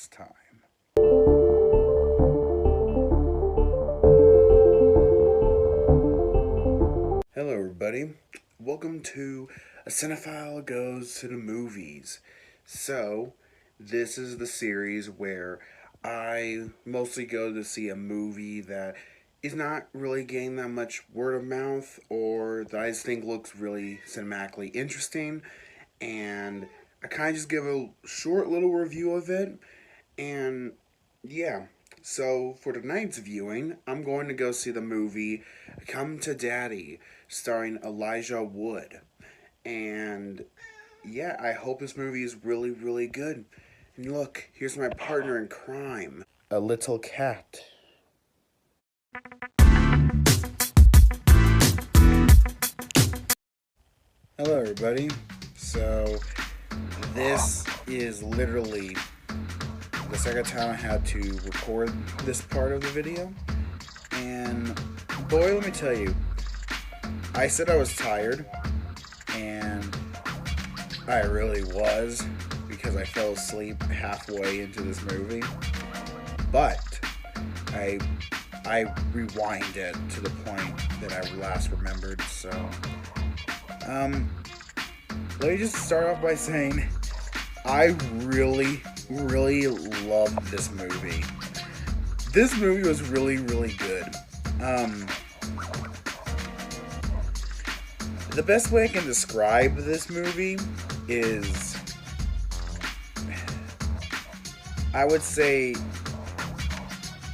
last time. Hello everybody, welcome to A Cinephile Goes to the Movies. So, this is the series where I mostly go to see a movie that is not really getting that much word of mouth or that I just think looks really cinematically interesting, and I kind of just give a short little review of it. And yeah, so for tonight's viewing, I'm going to go see the movie Come to Daddy, starring Elijah Wood. And yeah, I hope this movie is really, really good. And look, here's my partner in crime, a little cat. Hello, everybody. So, this is literally the second time I had to record this part of the video. And boy, let me tell you, I said I was tired, and I really was, because I fell asleep halfway into this movie. But I rewind it to the point that I last remembered. So let me just start off by saying I really loved this movie. This movie was really good. The best way I can describe this movie is, I would say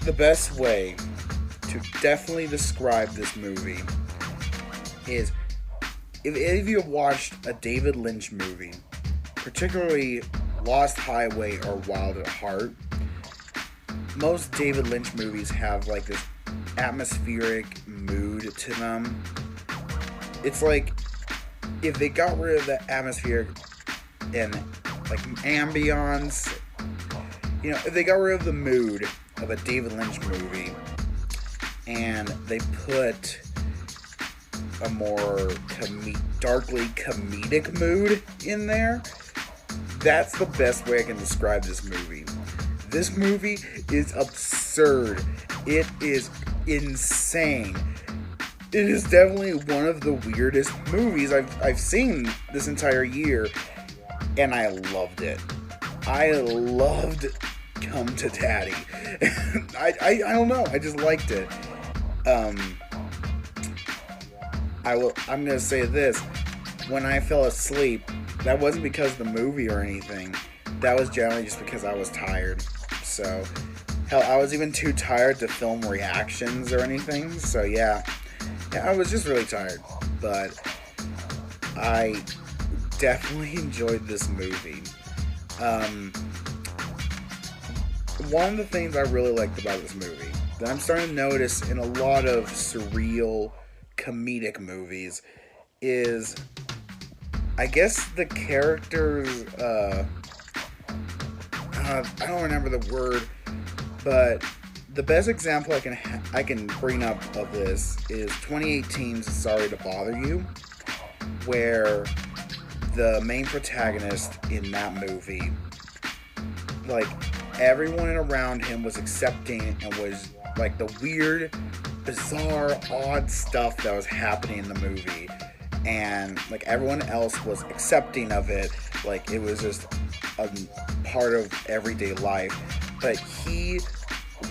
the best way to definitely describe this movie is, if any of you have watched a David Lynch movie, particularly Lost Highway or Wild at Heart, most David Lynch movies have like this atmospheric mood to them. It's like if they got rid of the atmospheric and like ambience, if they got rid of the mood of a David Lynch movie and they put a more darkly comedic mood in there, that's the best way I can describe this movie. This movie is absurd. It is insane. It is definitely one of the weirdest movies I've seen this entire year, and I loved it. I loved Come to Daddy. I don't know, I just liked it. I'm gonna say this: when I fell asleep, that wasn't because of the movie or anything. That was generally just because I was tired. So, hell, I was even too tired to film reactions or anything. So yeah, I was just really tired. But I definitely enjoyed this movie. One of the things I really liked about this movie that I'm starting to notice in a lot of surreal comedic movies is, I guess, the characters, I don't remember the word, but the best example I can bring up of this is 2018's Sorry to Bother You, where the main protagonist in that movie, like, everyone around him was accepting and was like the weird, bizarre, odd stuff that was happening in the movie, and like everyone else was accepting of it, like it was just a part of everyday life, but he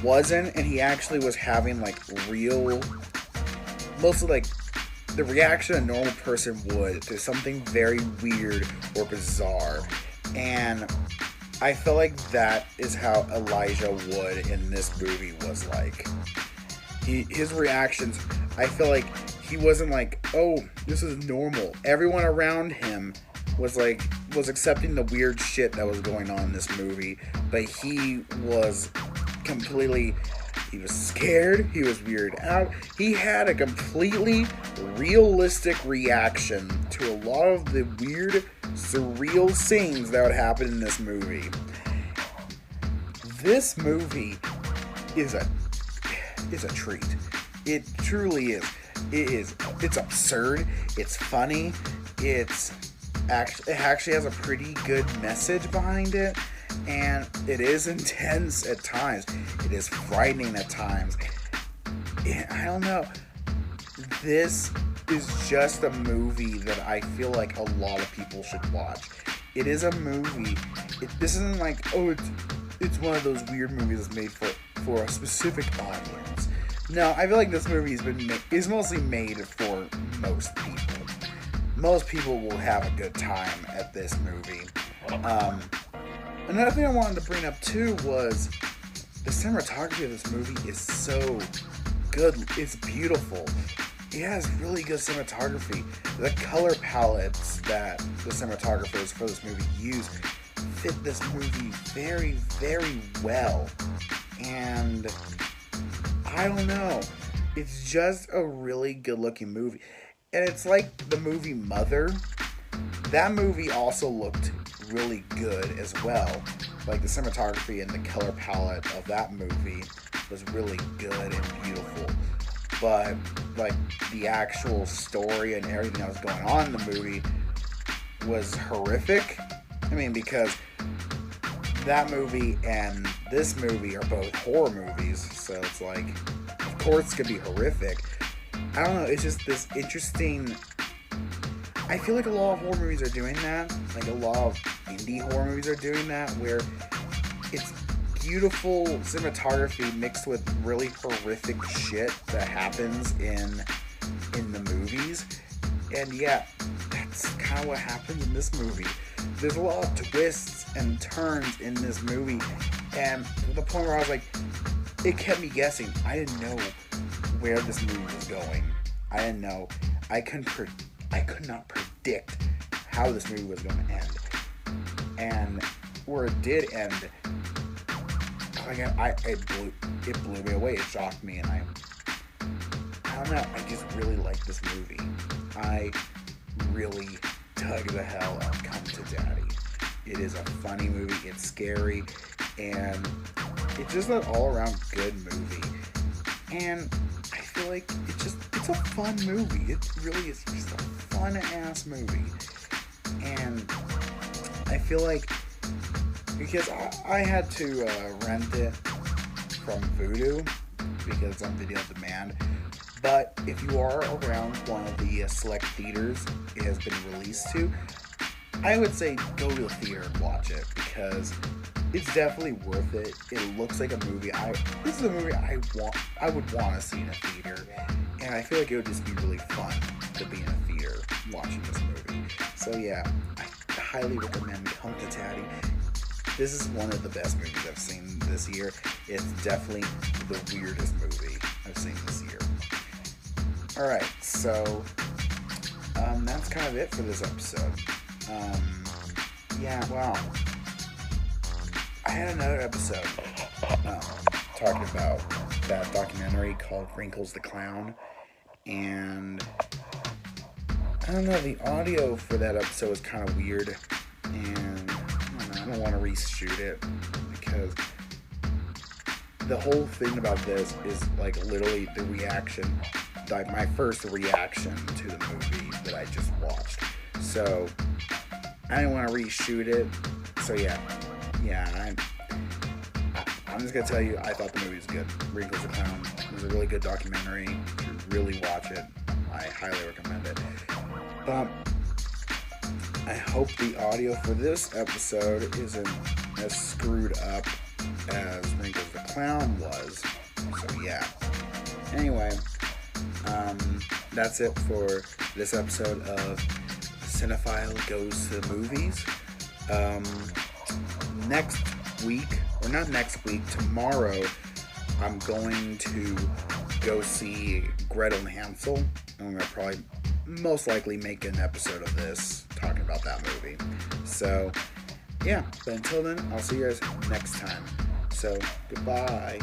wasn't, and he actually was having like real, mostly like the reaction a normal person would to something very weird or bizarre. And I felt like that is how Elijah Wood in this movie was like. His reactions, I feel like he wasn't like, oh, this is normal. Everyone around him was accepting the weird shit that was going on in this movie, but he was completely, he was scared, he was weirded out. He had a completely realistic reaction to a lot of the weird, surreal scenes that would happen in this movie. This movie is a treat. It truly is. It's absurd. It's funny. It actually has a pretty good message behind it. And it is intense at times. It is frightening at times. I don't know. This is just a movie that I feel like a lot of people should watch. It is a movie. This isn't like, oh, it's one of those weird movies that's made for a specific audience. No, I feel like this movie is mostly made for most people. Most people will have a good time at this movie. Another thing I wanted to bring up too was the cinematography of this movie is so good. It's beautiful. It has really good cinematography. The color palettes that the cinematographers for this movie use fit this movie very, very well. And I don't know. It's just a really good looking movie. And it's like the movie Mother. That movie also looked really good as well. Like the cinematography and the color palette of that movie was really good and beautiful. But like the actual story and everything that was going on in the movie was horrific. I mean, because that movie and this movie are both horror movies, so it's like, of course it's gonna be horrific. I don't know, it's just this interesting. I feel like a lot of horror movies are doing that. Like a lot of indie horror movies are doing that, where it's beautiful cinematography mixed with really horrific shit that happens in the movies. And yeah, that's kind of what happens in this movie. There's a lot of twists and turns in this movie, and to the point where I was like, it kept me guessing. I didn't know where this movie was going. I didn't know. I could not predict how this movie was going to end. And where it did end, it blew me away. It shocked me, and I don't know. I just really like this movie. I really dug the hell out of Come to Daddy. It is a funny movie. It's scary, and it's just an all-around good movie. And I feel like it's a fun movie. It really is just a fun-ass movie. And I feel like, because I had to rent it from Vudu because it's on video on demand. But if you are around one of the select theaters it has been released to, I would say go to the theater and watch it, because it's definitely worth it. It looks like a movie. This is a movie I would want to see in a theater, and I feel like it would just be really fun to be in a theater watching this movie. So yeah, I highly recommend Come to Daddy. This is one of the best movies I've seen this year. It's definitely the weirdest movie I've seen this year. Alright, so that's kind of it for this episode. Yeah, wow. I had another episode talking about that documentary called Wrinkles the Clown, and I don't know, the audio for that episode was kind of weird, and I don't want to reshoot it, because the whole thing about this is like literally the reaction, like my first reaction to the movie that I just watched. So I didn't want to reshoot it. So yeah, I'm just gonna tell you, I thought the movie was good. Wrinkles the Clown was a really good documentary. You should really watch it. I highly recommend it. I hope the audio for this episode isn't as screwed up as Wrinkles the Clown was. So yeah. Anyway, that's it for this episode of Cinephile Goes to the Movies. Next week, or not next week, tomorrow, I'm going to go see Gretel and Hansel. I'm going to probably most likely make an episode of this talking about that movie. So, yeah, but until then, I'll see you guys next time. So, goodbye.